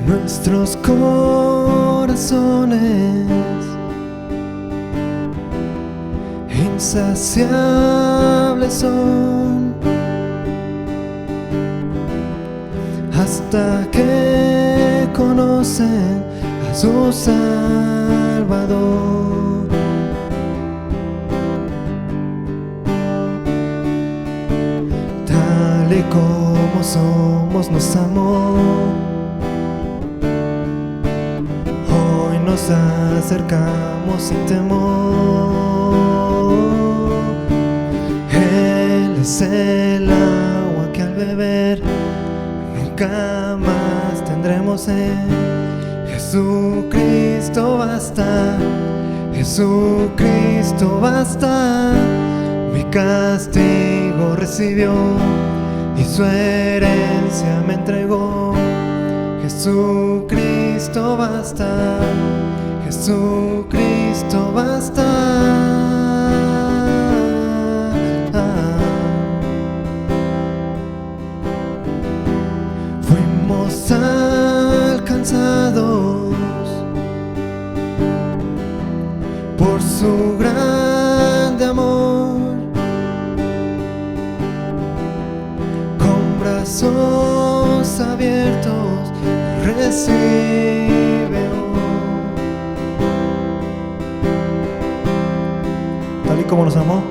nuestros corazones insaciables son, hasta que conocen a su Salvador. Tal y como somos nos amó, hoy nos acercamos sin temor. Él es el agua que al beber nunca más tendremos sed. Jesucristo basta, Jesucristo basta. Mi castigo recibió y su herencia me entregó. Jesucristo basta, Jesucristo basta. Fuimos alcanzados por su grande amor, con brazos abiertos recibe hoy. Tal y como nos amó,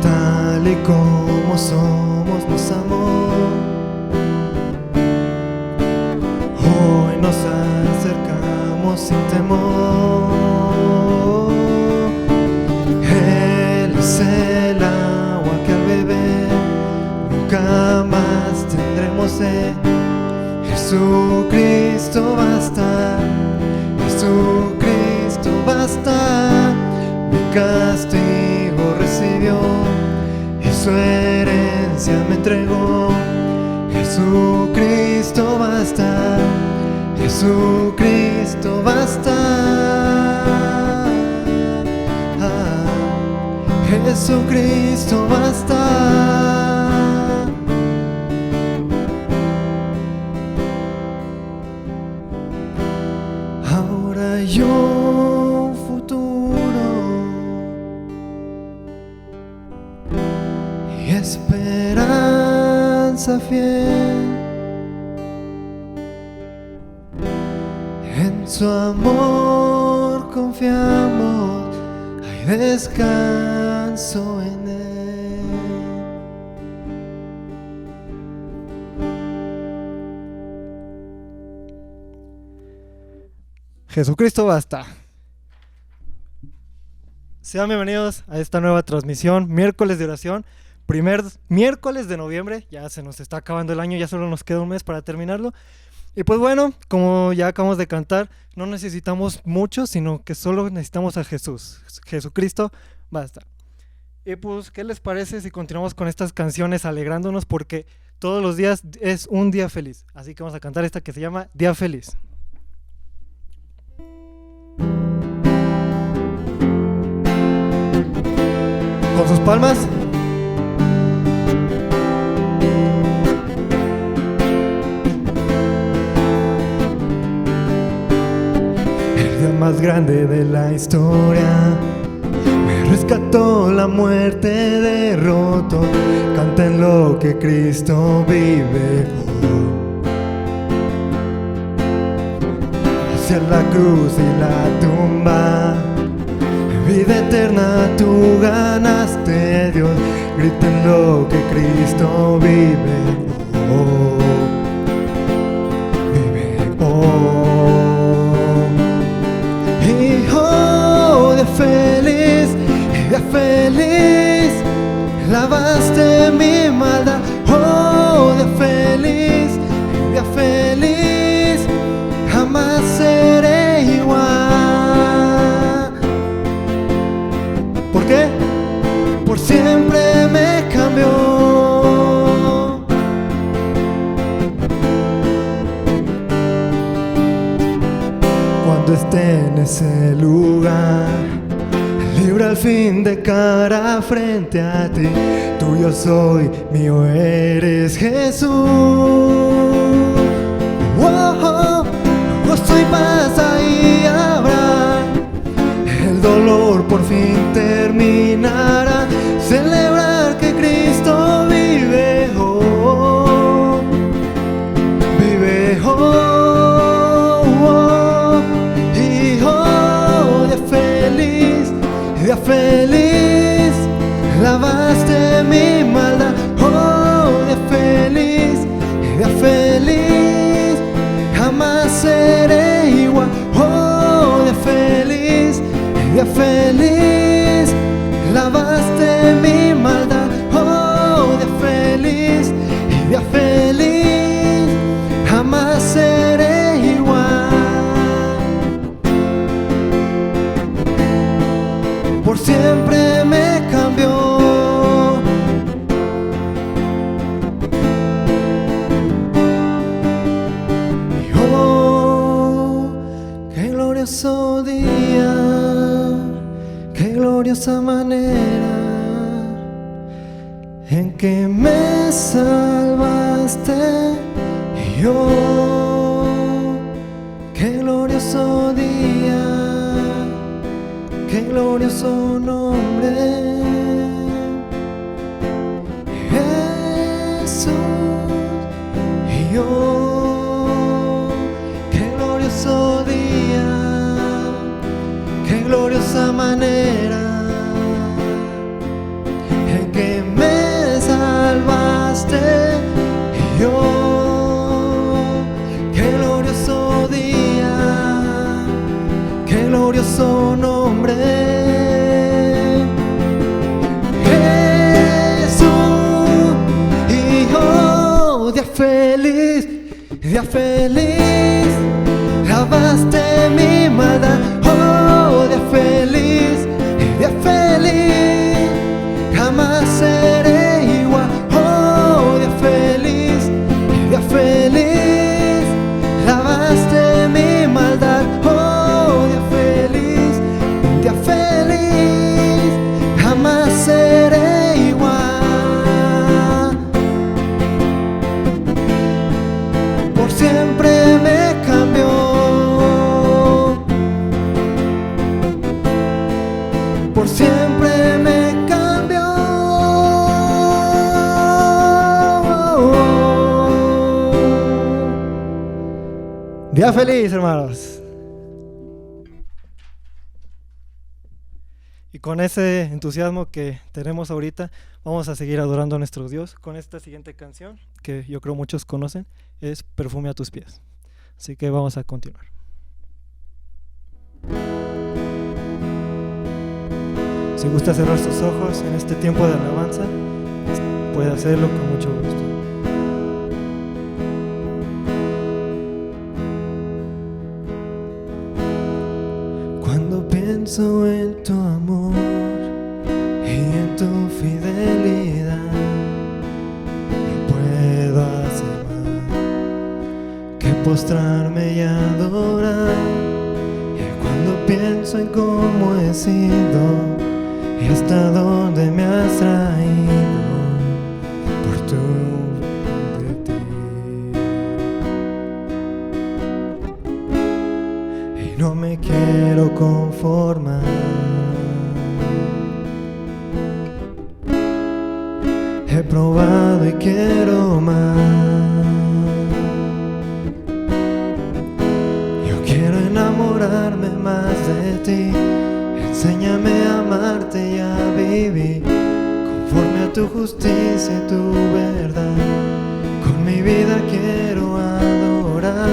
tal y como somos nos amó. Hoy nos acercamos sin temor. Él es el agua que al beber nunca más tendremos sed. Jesucristo basta, Jesucristo basta. Mi castigo recibió y su herencia me entregó. Jesucristo basta, Jesucristo basta. Jesucristo basta. Ahora hay un futuro y esperanza fiel. En su amor confiamos, hay descanso en él. Jesucristo basta. Sean bienvenidos a esta nueva transmisión, miércoles de oración, primer miércoles de noviembre. Ya se nos está acabando el año, ya solo nos queda un mes para terminarlo. Y pues bueno, como ya acabamos de cantar, no necesitamos mucho, sino que solo necesitamos a Jesús. Jesucristo basta. Y pues, ¿qué les parece si continuamos con estas canciones alegrándonos? Porque todos los días es un día feliz. Así que vamos a cantar esta que se llama Día Feliz. Con sus palmas. Más grande de la historia, me rescató, la muerte derrotó. Canten lo que Cristo vive. Hacia la cruz y la tumba, vida eterna tú ganaste, Dios. Griten lo que Cristo vive. Vive feliz, lavaste mi maldad. Oh, de feliz, jamás seré igual. ¿Por qué? Por siempre me cambió. Cuando esté en ese lugar, libre al fin de cara frente a ti, tuyo soy, mío eres, Jesús. oh, gozo y paz ahí habrá. El dolor por fin terminará. Celebrar que Cristo vive, oh, vive, oh, oh, y oh, día feliz, lavaste mi maldad, oh, día feliz, jamás seré igual, oh, día feliz, lavaste mi maldad, oh, día feliz, jamás seré igual. Por siempre me cambió. Y oh, qué glorioso día, qué gloriosa manera en que me salvaste. Y oh, qué glorioso día, qué glorioso nombre, Jesús. Y oh, qué glorioso día, qué gloriosa manera en que me salvaste. Y oh, qué glorioso día, qué glorioso nombre, Jesús. Y oh, día feliz, lavaste mi maldad, oh, día feliz, jamás seré igual, oh, día feliz, lavaste mi maldad, oh, día feliz, jamás seré igual. Por siempre me cambió. Por siempre me cambió. Día feliz, hermanos. Y con ese entusiasmo que tenemos ahorita, vamos a seguir adorando a nuestro Dios con esta siguiente canción, que yo creo muchos conocen, es Perfume a tus pies. Así que vamos a continuar. Si gusta cerrar sus ojos en este tiempo de alabanza, puede hacerlo con mucho gusto. Cuando pienso en tu amor y en tu fidelidad, no puedo hacer más que postrarme y adorar. Y cuando pienso en cómo he sido y hasta dónde me has traído por tu de ti, y no me quiero conformar. He probado y quiero más. Yo quiero enamorarme más de ti. Enséñame a amarte y a vivir conforme a tu justicia y tu verdad. Con mi vida quiero adorar,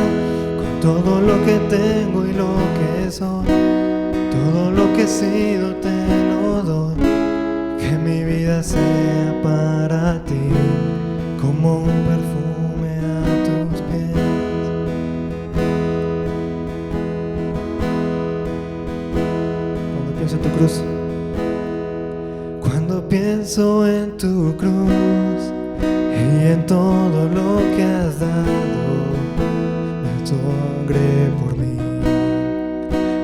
con todo lo que tengo y lo que soy, todo lo que he sido te lo doy. Que mi vida sea para ti como un perfume a tus pies. Pienso en tu cruz. Cuando pienso en tu cruz y en todo lo que has dado, de sangre por mí,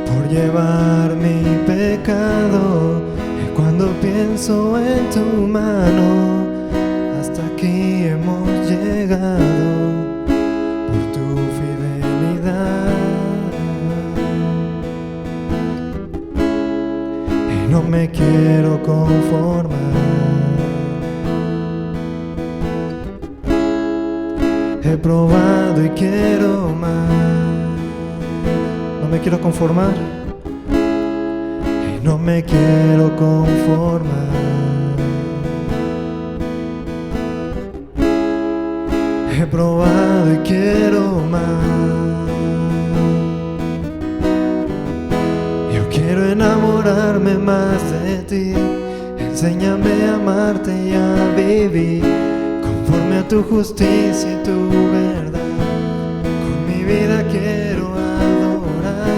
por llevar mi pecado. Y cuando pienso en tu mano, hasta aquí hemos llegado por tu fidelidad. me quiero conformar. He probado y quiero más. No me quiero conformar. Y no me quiero conformar. He probado y quiero más. Yo quiero enamorarme más de ti. Enséñame a amarte y a vivir conforme a tu justicia y tu verdad. Con mi vida quiero adorar,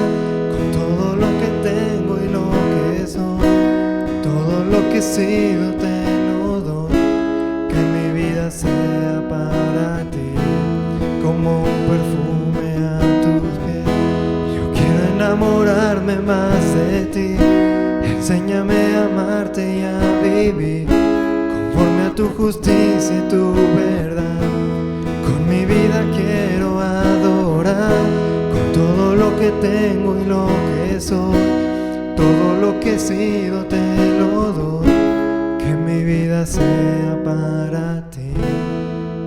con todo lo que tengo y lo que soy, todo lo que he sido te lo doy. Que mi vida sea para ti como un perfume a tus pies. Yo quiero enamorarme más de ti. Enséñame a amarte y a vivir conforme a tu justicia y tu verdad. Con mi vida quiero adorar, con todo lo que tengo y lo que soy, todo lo que he sido te lo doy. Que mi vida sea para ti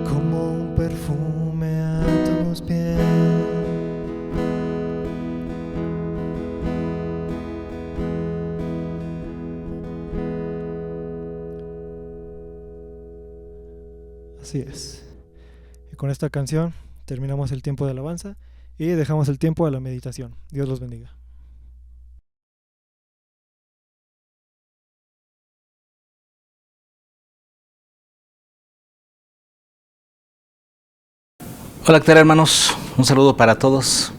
como un perfume a tus pies. Así es. Y con esta canción terminamos el tiempo de alabanza y dejamos el tiempo a la meditación. Dios los bendiga. Hola, ¿qué tal, hermanos? Un saludo para todos.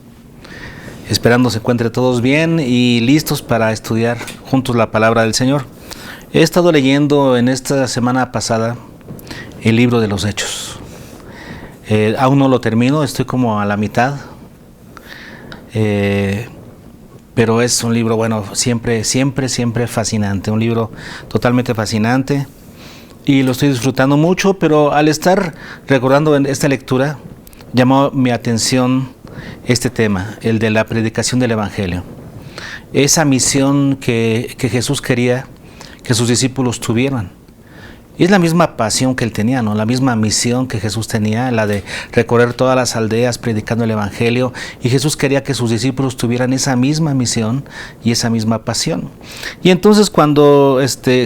Esperando se encuentren todos bien y listos para estudiar juntos la palabra del Señor. He estado leyendo en esta semana pasada el libro de los Hechos. Aún no lo termino, estoy como a la mitad. Pero es un libro, bueno, siempre fascinante. Un libro totalmente fascinante. Y lo estoy disfrutando mucho, pero al estar recordando en esta lectura, llamó mi atención este tema, el de la predicación del Evangelio. Esa misión que Jesús quería que sus discípulos tuvieran. Y es la misma pasión que él tenía, ¿no? La misma misión que Jesús tenía, la de recorrer todas las aldeas predicando el Evangelio. Y Jesús quería que sus discípulos tuvieran esa misma misión y esa misma pasión. Y entonces cuando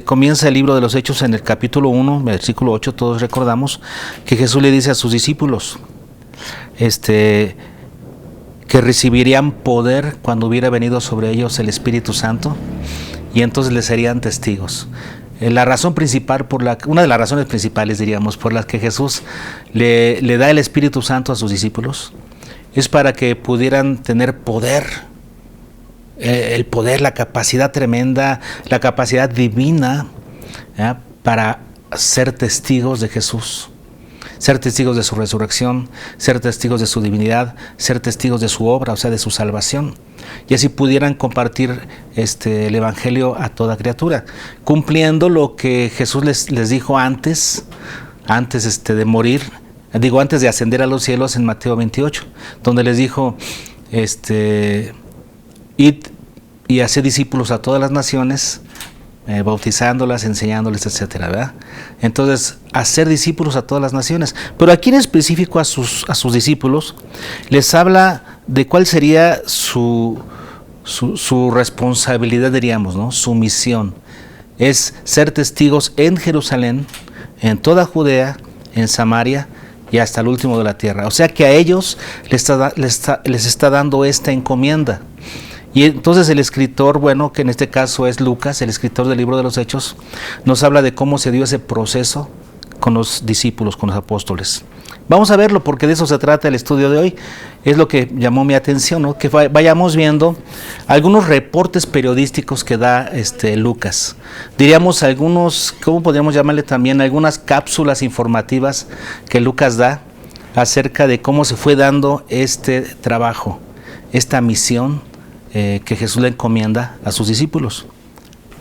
comienza el libro de los Hechos en el capítulo 1, versículo 8, todos recordamos que Jesús le dice a sus discípulos que recibirían poder cuando hubiera venido sobre ellos el Espíritu Santo, y entonces les serían testigos. La razón principal, una de las razones principales, diríamos, por las que Jesús le da el Espíritu Santo a sus discípulos, es para que pudieran tener poder, el poder, la capacidad tremenda, la capacidad divina, para ser testigos de Jesús, ser testigos de su resurrección, ser testigos de su divinidad, ser testigos de su obra, o sea, de su salvación. Y así pudieran compartir el Evangelio a toda criatura, cumpliendo lo que Jesús les dijo antes de morir, antes de ascender a los cielos en Mateo 28, donde les dijo, id y haced discípulos a todas las naciones, bautizándolas, enseñándoles, etcétera, ¿verdad? Entonces, hacer discípulos a todas las naciones. Pero aquí en específico a sus discípulos les habla de cuál sería su responsabilidad, diríamos, ¿no? Su misión es ser testigos en Jerusalén, en toda Judea, en Samaria y hasta el último de la tierra. O sea que a ellos les está dando esta encomienda. Y entonces el escritor, bueno, que en este caso es Lucas, el escritor del libro de los Hechos, nos habla de cómo se dio ese proceso con los discípulos, con los apóstoles. Vamos a verlo porque de eso se trata el estudio de hoy. Es lo que llamó mi atención, ¿no? Que vayamos viendo algunos reportes periodísticos que da Lucas. Diríamos algunos, ¿cómo podríamos llamarle también? Algunas cápsulas informativas que Lucas da acerca de cómo se fue dando este trabajo, esta misión que Jesús le encomienda a sus discípulos.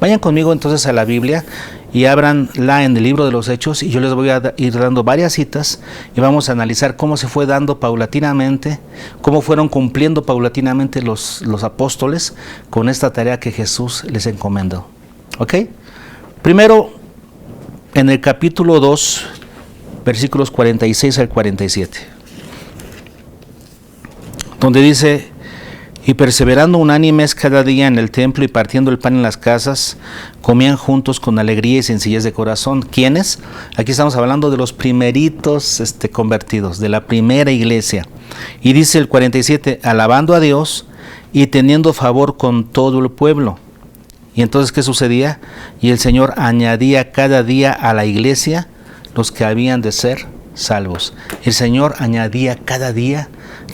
Vayan conmigo entonces a la Biblia y ábranla en el libro de los Hechos, y yo les voy a ir dando varias citas y vamos a analizar cómo se fue dando paulatinamente, cómo fueron cumpliendo paulatinamente los apóstoles con esta tarea que Jesús les encomendó. ¿Ok? Primero, en el capítulo 2, versículos 46 al 47, donde dice: y perseverando unánimes cada día en el templo y partiendo el pan en las casas, comían juntos con alegría y sencillez de corazón. ¿Quiénes? Aquí estamos hablando de los primeritos convertidos, de la primera iglesia. Y dice el 47, alabando a Dios y teniendo favor con todo el pueblo. Y entonces, ¿qué sucedía? Y el Señor añadía cada día a la iglesia los que habían de ser salvos. El Señor añadía cada día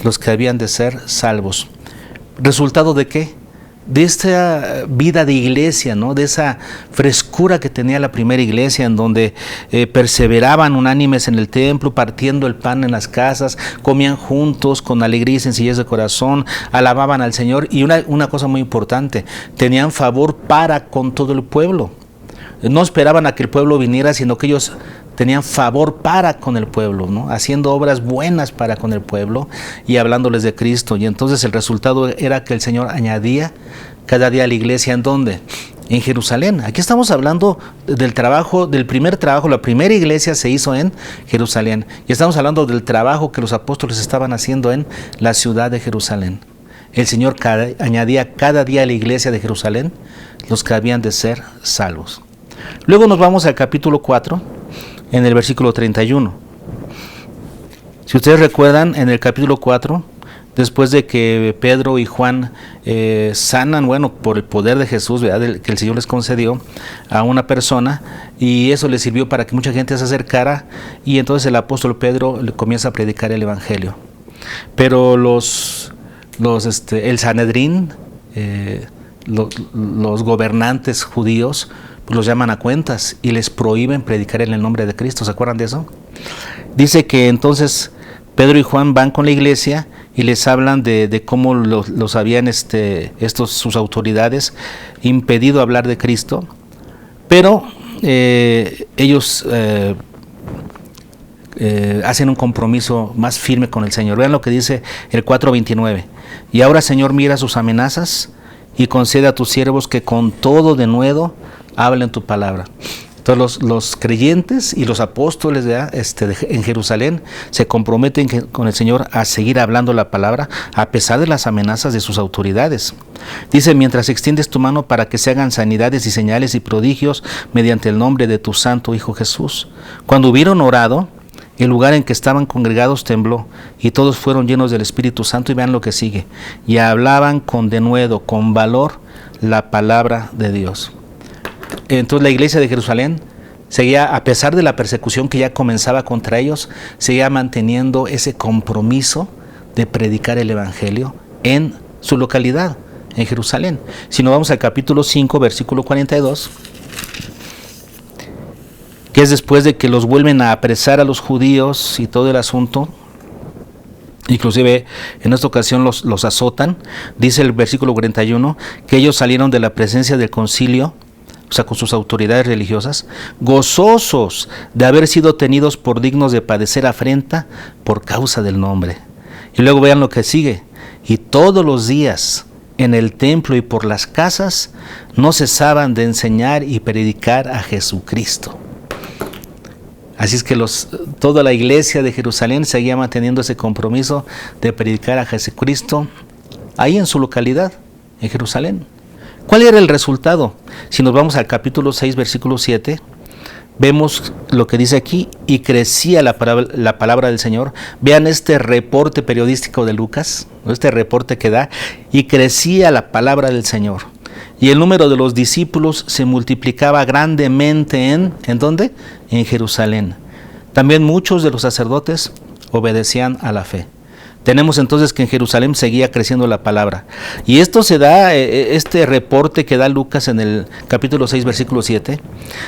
los que habían de ser salvos. ¿Resultado de qué? De esta vida de iglesia, ¿no? De esa frescura que tenía la primera iglesia, en donde perseveraban unánimes en el templo, partiendo el pan en las casas, comían juntos con alegría y sencillez de corazón, alababan al Señor. Y una cosa muy importante, tenían favor para con todo el pueblo. No esperaban a que el pueblo viniera, sino que ellos tenían favor para con el pueblo, ¿no? Haciendo obras buenas para con el pueblo y hablándoles de Cristo. Y entonces el resultado era que el Señor añadía cada día a la iglesia. ¿En dónde? En Jerusalén. Aquí estamos hablando del trabajo, del primer trabajo. La primera iglesia se hizo en Jerusalén. Y estamos hablando del trabajo que los apóstoles estaban haciendo en la ciudad de Jerusalén. El Señor añadía cada día a la iglesia de Jerusalén los que habían de ser salvos. Luego nos vamos al capítulo 4, en el versículo 31. Si ustedes recuerdan, en el capítulo 4, después de que Pedro y Juan sanan, bueno, por el poder de Jesús, ¿verdad?, que el Señor les concedió a una persona, y eso les sirvió para que mucha gente se acercara, y entonces el apóstol Pedro le comienza a predicar el evangelio. Pero el Sanedrín, los gobernantes judíos, pues los llaman a cuentas y les prohíben predicar en el nombre de Cristo. ¿Se acuerdan de eso? Dice que entonces Pedro y Juan van con la iglesia y les hablan de cómo los habían sus autoridades impedido hablar de Cristo, pero ellos hacen un compromiso más firme con el Señor. Vean lo que dice el 4:29. Y ahora, Señor, mira sus amenazas y concede a tus siervos que con todo denuedo hablen tu palabra. Entonces los creyentes y los apóstoles en Jerusalén se comprometen con el Señor a seguir hablando la palabra a pesar de las amenazas de sus autoridades. Dice: mientras extiendes tu mano para que se hagan sanidades y señales y prodigios mediante el nombre de tu santo Hijo Jesús. Cuando hubieron orado, el lugar en que estaban congregados tembló y todos fueron llenos del Espíritu Santo. Y vean lo que sigue: y hablaban con denuedo, con valor, la palabra de Dios. Entonces la iglesia de Jerusalén seguía, a pesar de la persecución que ya comenzaba contra ellos, seguía manteniendo ese compromiso de predicar el evangelio en su localidad, en Jerusalén. Si nos vamos al capítulo 5, versículo 42, que es después de que los vuelven a apresar a los judíos y todo el asunto, inclusive en esta ocasión los azotan. Dice el versículo 41 que ellos salieron de la presencia del concilio, o sea, con sus autoridades religiosas, gozosos de haber sido tenidos por dignos de padecer afrenta por causa del nombre. Y luego vean lo que sigue: y todos los días en el templo y por las casas no cesaban de enseñar y predicar a Jesucristo. Así es que toda la iglesia de Jerusalén seguía manteniendo ese compromiso de predicar a Jesucristo ahí en su localidad, en Jerusalén. ¿Cuál era el resultado? Si nos vamos al capítulo 6, versículo 7, vemos lo que dice aquí: y crecía la palabra del Señor. Vean este reporte periodístico de Lucas, este reporte que da: y crecía la palabra del Señor. Y el número de los discípulos se multiplicaba grandemente ¿en dónde? En Jerusalén. También muchos de los sacerdotes obedecían a la fe. Tenemos entonces que en Jerusalén seguía creciendo la palabra. Y esto se da, este reporte que da Lucas en el capítulo 6, versículo 7,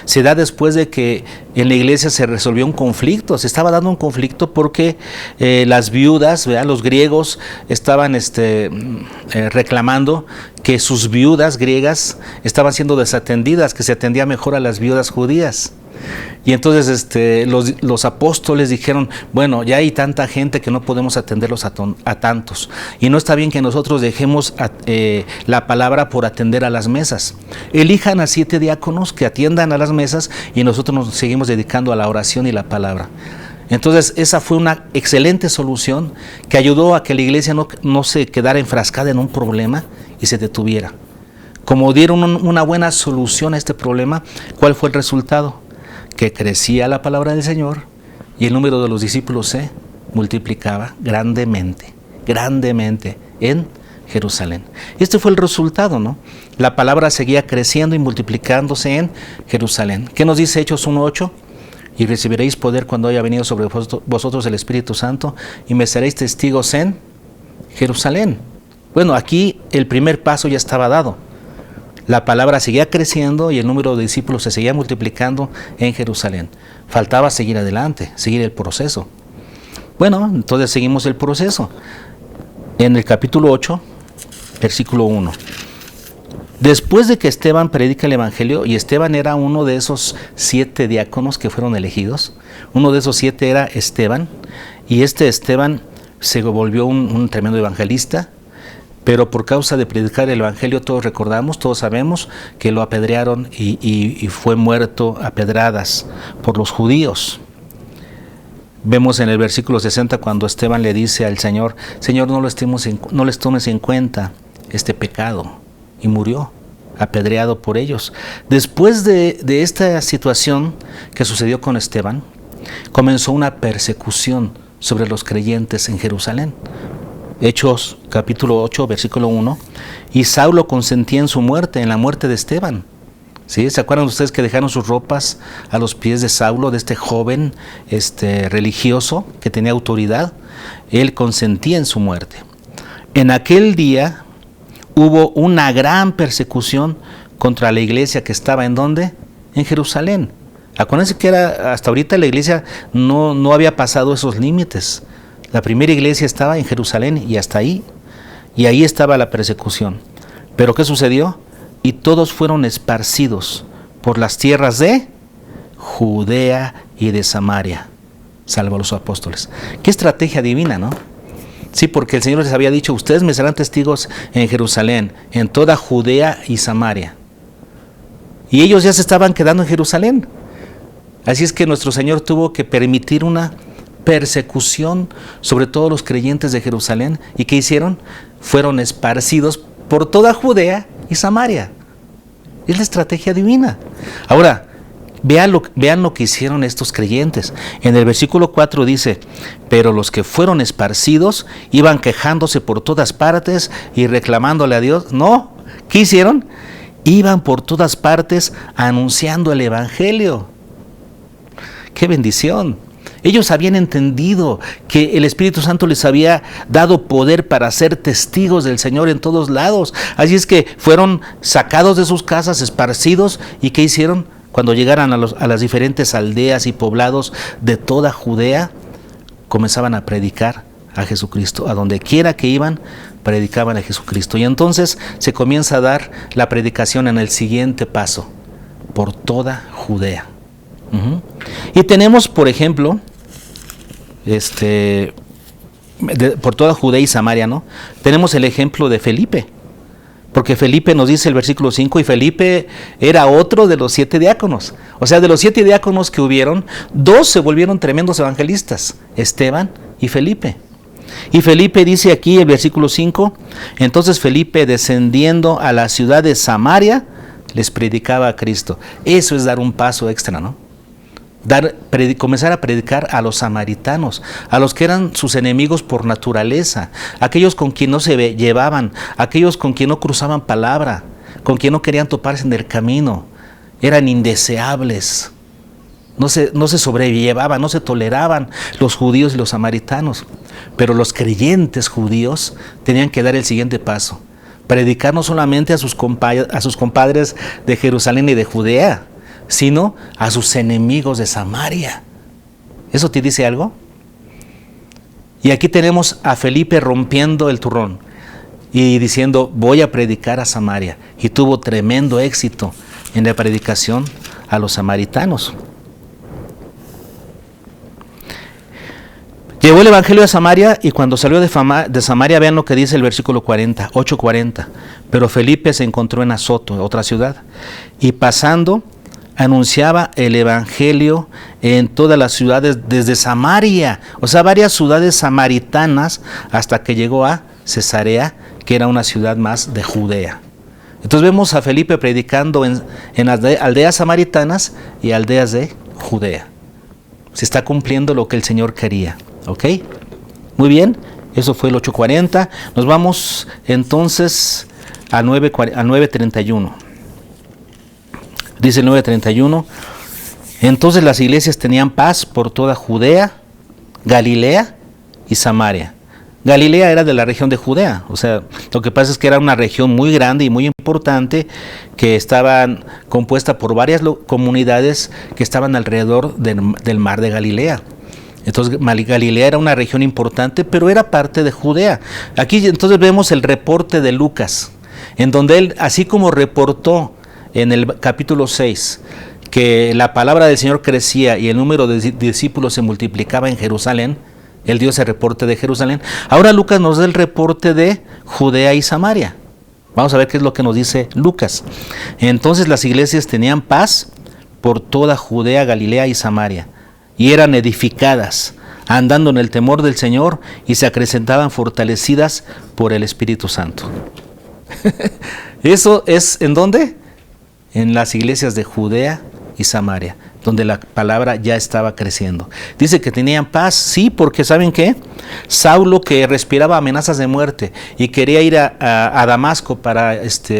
se da después de que en la iglesia se resolvió un conflicto. Se estaba dando un conflicto porque las viudas, ¿verdad?, los griegos estaban reclamando que sus viudas griegas estaban siendo desatendidas, que se atendía mejor a las viudas judías. Y entonces los apóstoles dijeron, bueno, ya hay tanta gente que no podemos atenderlos a tantos. Y no está bien que nosotros dejemos la palabra por atender a las mesas. Elijan a 7 diáconos que atiendan a las mesas y nosotros nos seguimos dedicando a la oración y la palabra. Entonces esa fue una excelente solución que ayudó a que la iglesia no se quedara enfrascada en un problema y se detuviera. Como dieron una buena solución a este problema, ¿cuál fue el resultado? Que crecía la palabra del Señor y el número de los discípulos se multiplicaba grandemente en Jerusalén. Este fue el resultado, ¿no? La palabra seguía creciendo y multiplicándose en Jerusalén. ¿Qué nos dice Hechos 1:8? Y recibiréis poder cuando haya venido sobre vosotros el Espíritu Santo y me seréis testigos en Jerusalén. Bueno, aquí el primer paso ya estaba dado. La palabra seguía creciendo y el número de discípulos se seguía multiplicando en Jerusalén. Faltaba seguir adelante, seguir el proceso. Bueno, entonces seguimos el proceso. En el capítulo 8, versículo 1. Después de que Esteban predica el Evangelio, y Esteban era uno de esos 7 diáconos que fueron elegidos, uno de esos 7 era Esteban, y Esteban se volvió un tremendo evangelista, pero por causa de predicar el Evangelio todos sabemos que lo apedrearon y fue muerto a pedradas por los judíos. Vemos en el versículo 60 cuando Esteban le dice al Señor, Señor, no les tomes en cuenta este pecado, y murió apedreado por ellos. Después de esta situación que sucedió con Esteban, comenzó una persecución sobre los creyentes en Jerusalén. Hechos capítulo 8, versículo 1, y Saulo consentía en su muerte, en la muerte de Esteban. ¿Sí? ¿Se acuerdan ustedes que dejaron sus ropas a los pies de Saulo, de este joven religioso que tenía autoridad? Él consentía en su muerte. En aquel día hubo una gran persecución contra la iglesia que estaba ¿en dónde? En Jerusalén. Acuérdense que hasta ahorita la iglesia no había pasado esos límites. La primera iglesia estaba en Jerusalén y hasta ahí. Y ahí estaba la persecución. ¿Pero qué sucedió? Y todos fueron esparcidos por las tierras de Judea y de Samaria, salvo los apóstoles. Qué estrategia divina, ¿no? Sí, porque el Señor les había dicho, ustedes me serán testigos en Jerusalén, en toda Judea y Samaria. Y ellos ya se estaban quedando en Jerusalén. Así es que nuestro Señor tuvo que permitir una persecución sobre todos los creyentes de Jerusalén. ¿Y qué hicieron? Fueron esparcidos por toda Judea y Samaria. Es la estrategia divina. Ahora, vean lo que hicieron estos creyentes. En el versículo 4 dice, pero los que fueron esparcidos iban quejándose por todas partes y reclamándole a Dios. No, ¿qué hicieron? Iban por todas partes anunciando el Evangelio. ¡Qué bendición! Ellos habían entendido que el Espíritu Santo les había dado poder para ser testigos del Señor en todos lados. Así es que fueron sacados de sus casas, esparcidos. ¿Y qué hicieron? Cuando llegaran a las diferentes aldeas y poblados de toda Judea, comenzaban a predicar a Jesucristo. A donde quiera que iban, predicaban a Jesucristo. Y entonces se comienza a dar la predicación en el siguiente paso, por toda Judea. Y tenemos, por ejemplo, por toda Judea y Samaria, ¿no? Tenemos el ejemplo de Felipe. Porque Felipe nos dice el versículo 5, y Felipe era otro de los 7 diáconos. O sea, de los 7 diáconos que hubieron, 2 se volvieron tremendos evangelistas, Esteban y Felipe. Y Felipe dice aquí el versículo 5, entonces Felipe, descendiendo a la ciudad de Samaria, les predicaba a Cristo. Eso es dar un paso extra, ¿no? Comenzar a predicar a los samaritanos, a los que eran sus enemigos por naturaleza, aquellos con quien no se llevaban, aquellos con quien no cruzaban palabra, con quien no querían toparse en el camino, eran indeseables, no se sobrellevaban, no se toleraban los judíos y los samaritanos. Pero los creyentes judíos tenían que dar el siguiente paso, predicar no solamente a sus compadres de Jerusalén y de Judea, sino a sus enemigos de Samaria. ¿Eso te dice algo? Y aquí tenemos a Felipe rompiendo el turrón y diciendo, voy a predicar a Samaria. Y tuvo tremendo éxito en la predicación a los samaritanos. Llevó el evangelio a Samaria y cuando salió de Samaria, vean lo que dice el versículo 40, 8:40. Pero Felipe se encontró en Azoto, otra ciudad, y pasando anunciaba el evangelio en todas las ciudades desde Samaria, o sea, varias ciudades samaritanas, hasta que llegó a Cesarea, que era una ciudad más de Judea. Entonces vemos a Felipe predicando en aldeas samaritanas y aldeas de Judea. Se está cumpliendo lo que el Señor quería. ¿Ok? Muy bien, eso fue el 8:40. Nos vamos entonces al 9:31. Dice el 9:31. Entonces las iglesias tenían paz por toda Judea, Galilea y Samaria. Galilea era de la región de Judea, o sea, lo que pasa es que era una región muy grande y muy importante que estaba compuesta por varias comunidades que estaban alrededor del mar de Galilea. Entonces Galilea era una región importante, pero era parte de Judea. Aquí entonces vemos el reporte de Lucas, en donde él, así como reportó en el capítulo 6, que la palabra del Señor crecía y el número de discípulos se multiplicaba en Jerusalén, él dio ese reporte de Jerusalén. Ahora Lucas nos da el reporte de Judea y Samaria. Vamos a ver qué es lo que nos dice Lucas. Entonces las iglesias tenían paz por toda Judea, Galilea y Samaria, y eran edificadas, andando en el temor del Señor, y se acrecentaban fortalecidas por el Espíritu Santo. Eso es, ¿en dónde? En las iglesias de Judea y Samaria, donde la palabra ya estaba creciendo. Dice que tenían paz, sí, porque ¿saben qué? Saulo, que respiraba amenazas de muerte y quería ir a Damasco para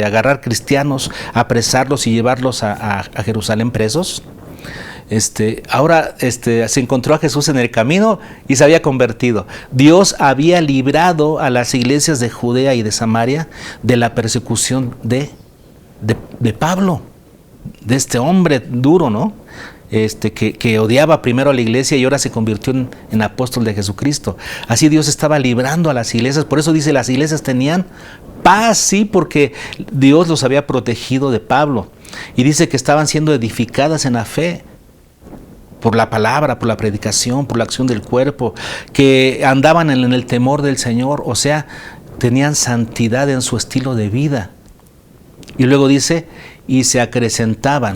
agarrar cristianos, apresarlos y llevarlos a Jerusalén presos. Ahora se encontró a Jesús en el camino y se había convertido. Dios había librado a las iglesias de Judea y de Samaria de la persecución de Pablo, de este hombre duro, ¿no? Que odiaba primero a la iglesia y ahora se convirtió en apóstol de Jesucristo. Así Dios estaba librando a las iglesias. Por eso dice, las iglesias tenían paz, sí, porque Dios los había protegido de Pablo. Y dice que estaban siendo edificadas en la fe, por la palabra, por la predicación, por la acción del cuerpo, que andaban en el temor del Señor, o sea, tenían santidad en su estilo de vida. Y luego dice, y se acrecentaban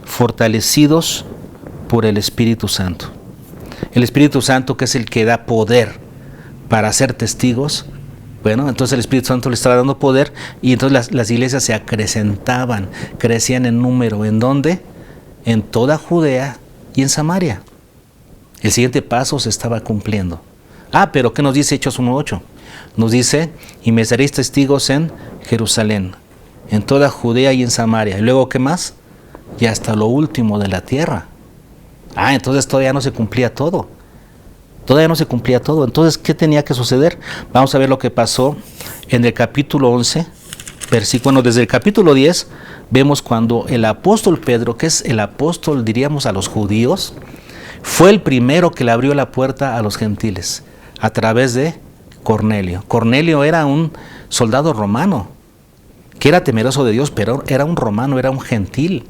fortalecidos por el Espíritu Santo. El Espíritu Santo, que es el que da poder para ser testigos. Bueno, entonces el Espíritu Santo le estaba dando poder y entonces las iglesias se acrecentaban, crecían en número. ¿En dónde? En toda Judea y en Samaria. El siguiente paso se estaba cumpliendo. Pero ¿qué nos dice Hechos 1:8? Nos dice, y me seréis testigos en Jerusalén, en toda Judea y en Samaria. Y luego, ¿qué más? Y hasta lo último de la tierra. Entonces todavía no se cumplía todo. Entonces, ¿qué tenía que suceder? Vamos a ver lo que pasó en el capítulo 11, desde el capítulo 10, vemos cuando el apóstol Pedro, que es el apóstol, diríamos, a los judíos, fue el primero que le abrió la puerta a los gentiles, a través de Cornelio. Cornelio era un soldado romano, que era temeroso de Dios, pero era un romano, era un gentil.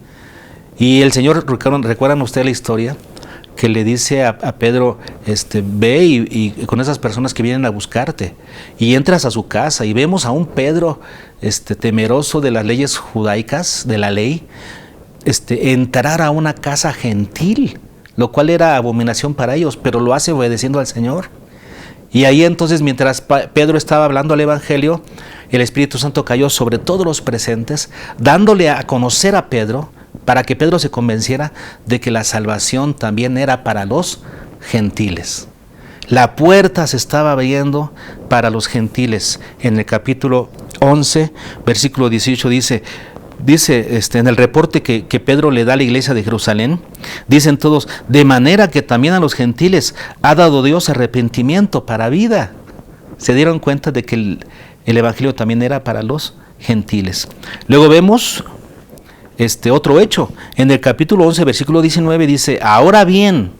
Y el Señor, ¿recuerdan ustedes la historia? Que le dice a Pedro, ve y con esas personas que vienen a buscarte, y entras a su casa, y vemos a un Pedro temeroso de las leyes judaicas, de la ley, entrar a una casa gentil, lo cual era abominación para ellos, pero lo hace obedeciendo al Señor. Y ahí entonces, mientras Pedro estaba hablando el Evangelio, el Espíritu Santo cayó sobre todos los presentes, dándole a conocer a Pedro, para que Pedro se convenciera de que la salvación también era para los gentiles. La puerta se estaba abriendo para los gentiles. En el capítulo 11, versículo 18 dice en el reporte que Pedro le da a la iglesia de Jerusalén, dicen todos, de manera que también a los gentiles ha dado Dios arrepentimiento para vida. Se dieron cuenta de que el evangelio también era para los gentiles. Luego vemos otro hecho. En el capítulo 11, versículo 19 dice, ahora bien,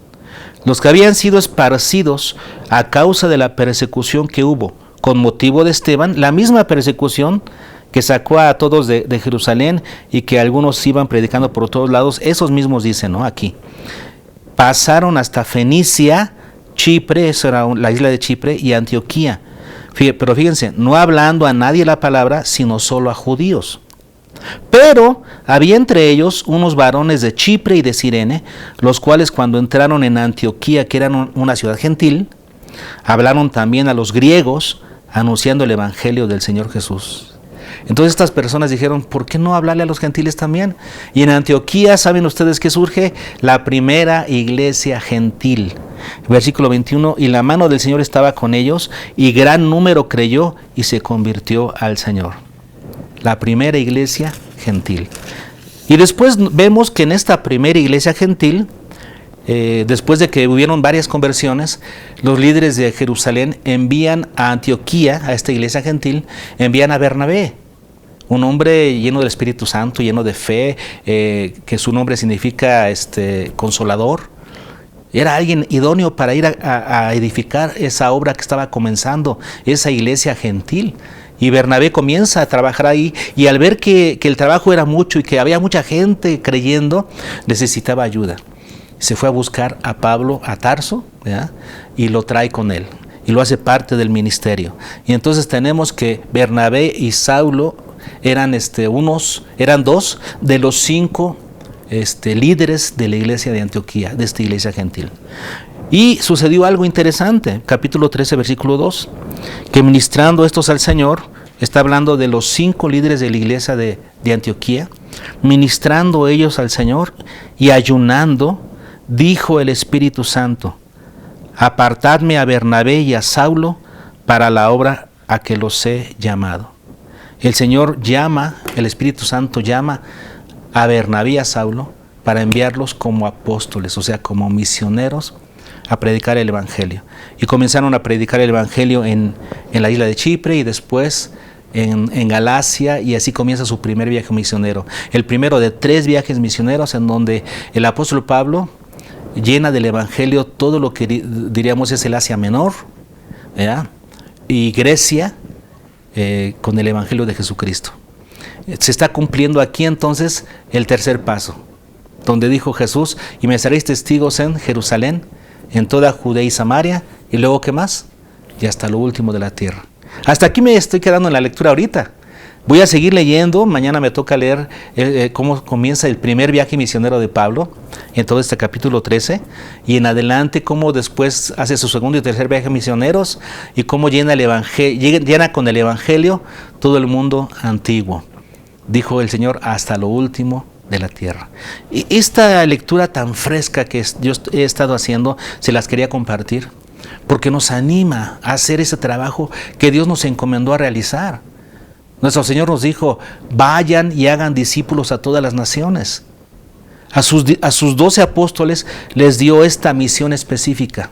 los que habían sido esparcidos a causa de la persecución que hubo con motivo de Esteban, la misma persecución que sacó a todos de Jerusalén y que algunos iban predicando por todos lados, esos mismos dicen, ¿no? Aquí. pasaron hasta Fenicia, Chipre, eso era la isla de Chipre, y Antioquía. Pero fíjense, no hablando a nadie la palabra, sino solo a judíos. Pero había entre ellos unos varones de Chipre y de Cirene, los cuales cuando entraron en Antioquía, que era una ciudad gentil, hablaron también a los griegos, anunciando el evangelio del Señor Jesús. Entonces estas personas dijeron, ¿por qué no hablarle a los gentiles también? Y en Antioquía, ¿saben ustedes qué surge? La primera iglesia gentil. Versículo 21, y la mano del Señor estaba con ellos, y gran número creyó y se convirtió al Señor. La primera iglesia gentil. Y después vemos que en esta primera iglesia gentil, después de que hubieron varias conversiones, los líderes de Jerusalén envían a Antioquía, a esta iglesia gentil, envían a Bernabé, un hombre lleno del Espíritu Santo, lleno de fe, que su nombre significa consolador. Era alguien idóneo para ir a edificar esa obra que estaba comenzando, esa iglesia gentil. Y Bernabé comienza a trabajar ahí, y al ver que el trabajo era mucho y que había mucha gente creyendo, necesitaba ayuda. Se fue a buscar a Pablo a Tarso, ¿verdad? Y lo trae con él y lo hace parte del ministerio. Y entonces tenemos que Bernabé y Saulo eran dos de los 5 líderes de la iglesia de Antioquía, de esta iglesia gentil. Y sucedió algo interesante, capítulo 13, versículo 2, que ministrando estos al Señor, está hablando de los 5 líderes de la iglesia de Antioquía, ministrando ellos al Señor y ayunando, dijo el Espíritu Santo, apartadme a Bernabé y a Saulo para la obra a que los he llamado. El Señor llama, el Espíritu Santo llama a Bernabé y a Saulo para enviarlos como apóstoles, o sea, como misioneros, a predicar el Evangelio. Y comenzaron a predicar el Evangelio en la isla de Chipre y después en Galacia, y así comienza su primer viaje misionero. El primero de 3 viajes misioneros en donde el apóstol Pablo llena del Evangelio todo lo que diríamos es el Asia Menor, ¿verdad? Y Grecia con el Evangelio de Jesucristo. Se está cumpliendo aquí entonces el tercer paso, donde dijo Jesús, y me seréis testigos en Jerusalén, en toda Judea y Samaria, y luego ¿qué más? Y hasta lo último de la tierra. Hasta aquí me estoy quedando en la lectura ahorita. Voy a seguir leyendo, mañana me toca leer cómo comienza el primer viaje misionero de Pablo, en todo este capítulo 13, y en adelante cómo después hace su segundo y tercer viaje misioneros, y cómo llena con el Evangelio todo el mundo antiguo. Dijo el Señor, hasta lo último de la tierra. Y esta lectura tan fresca que yo he estado haciendo, se las quería compartir, porque nos anima a hacer ese trabajo que Dios nos encomendó a realizar. Nuestro Señor nos dijo, vayan y hagan discípulos a todas las naciones. A sus 12 apóstoles les dio esta misión específica.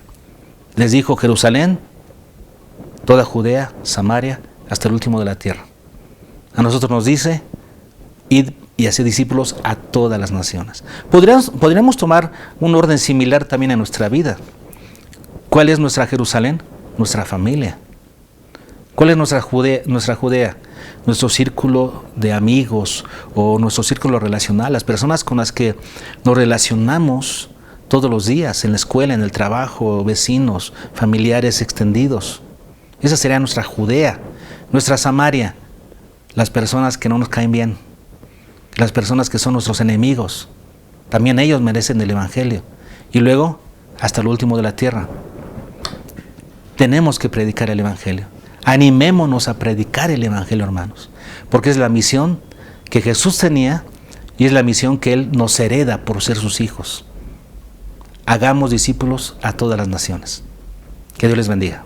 Les dijo, Jerusalén, toda Judea, Samaria, hasta el último de la tierra. A nosotros nos dice, id y hacer discípulos a todas las naciones. Podríamos tomar un orden similar también en nuestra vida. ¿Cuál es nuestra Jerusalén? Nuestra familia. ¿Cuál es nuestra Judea? Nuestro círculo de amigos o nuestro círculo relacional, las personas con las que nos relacionamos todos los días, en la escuela, en el trabajo, vecinos, familiares extendidos. Esa sería nuestra Judea. Nuestra Samaria, las personas que no nos caen bien, las personas que son nuestros enemigos, también ellos merecen el Evangelio. Y luego, hasta lo último de la tierra. Tenemos que predicar el Evangelio. Animémonos a predicar el Evangelio, hermanos, porque es la misión que Jesús tenía y es la misión que Él nos hereda por ser sus hijos. Hagamos discípulos a todas las naciones. Que Dios les bendiga.